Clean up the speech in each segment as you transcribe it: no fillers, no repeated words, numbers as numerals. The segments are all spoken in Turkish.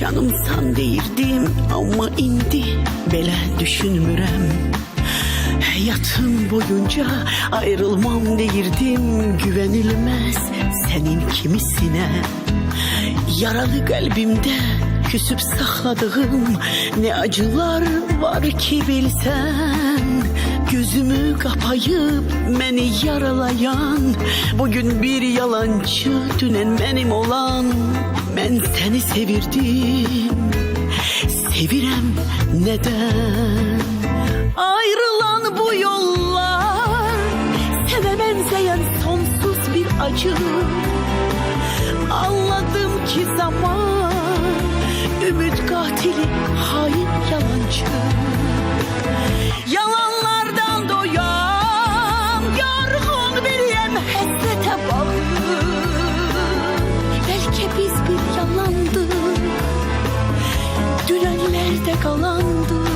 Canımsan deyirdim, amma indi belə düşünmürəm. Həyatım boyunca ayrılmam deyirdim, güvenilmez senin kimisine. Yaralı qəlbimdə küsüb saxladığım ne acılar var ki bilsən. Gözümü kapayıp beni yaralayan, bugün bir yalancı, dünen benim olan. Ben seni sevirdim, sevirem neden? Ayrılan bu yollar seve benzeyen sonsuz bir acı. Anladım ki zaman ümit katili, hain yalancı. Yalanlardan doyan yorgun bir yem, hasrete bağlı. Belki biz bir yalandık, dünenlerde kalandık.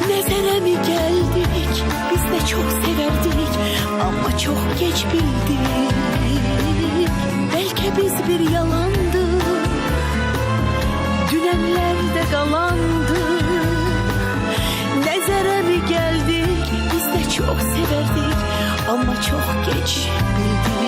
Nezere mi geldik, biz de çok severdik ama çok geç bildik. Belki biz bir yalandık, dünenlerde kalandık. Nezere mi geldik, biz de çok severdik ama çok geç bildik.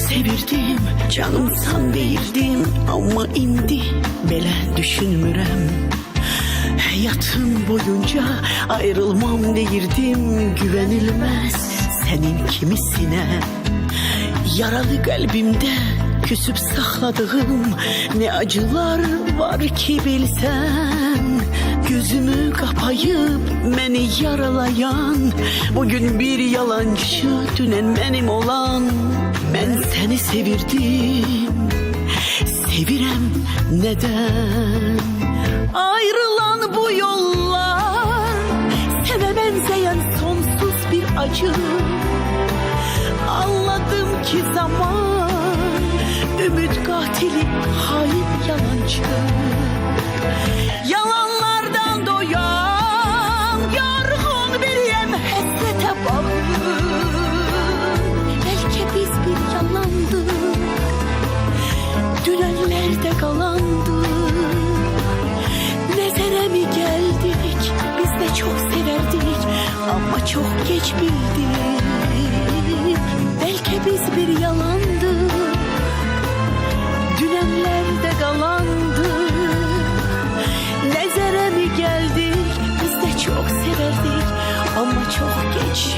Sevirdim, canımsan deyirdim, amma indi belə düşünmürəm. Hayatım boyunca ayrılmam deyirdim, güvenilmez senin kimisine. Yaralı qəlbimdə küsüb saxladığım ne acılar var ki bilsən. Gözümü kapayıp beni yaralayan, bugün bir yalancı, dünen benim olan. Ben seni sevirdim, sevirem neden? Ayrılan bu yollar seve benzeyen sonsuz bir acı. Anladım ki zaman ümit katili, hain yalancı. Yalanlardan doyan yorgun bir yem, hasrete bağlı. Belki biz bir yalandık, dünenlerde kalandık. Nezere mi geldik, biz de çok severdik ama çok geç bildik. Belki biz bir yalandık, dünenlerde kalandık. Nezere mi geldik, biz de çok severdik ama çok geç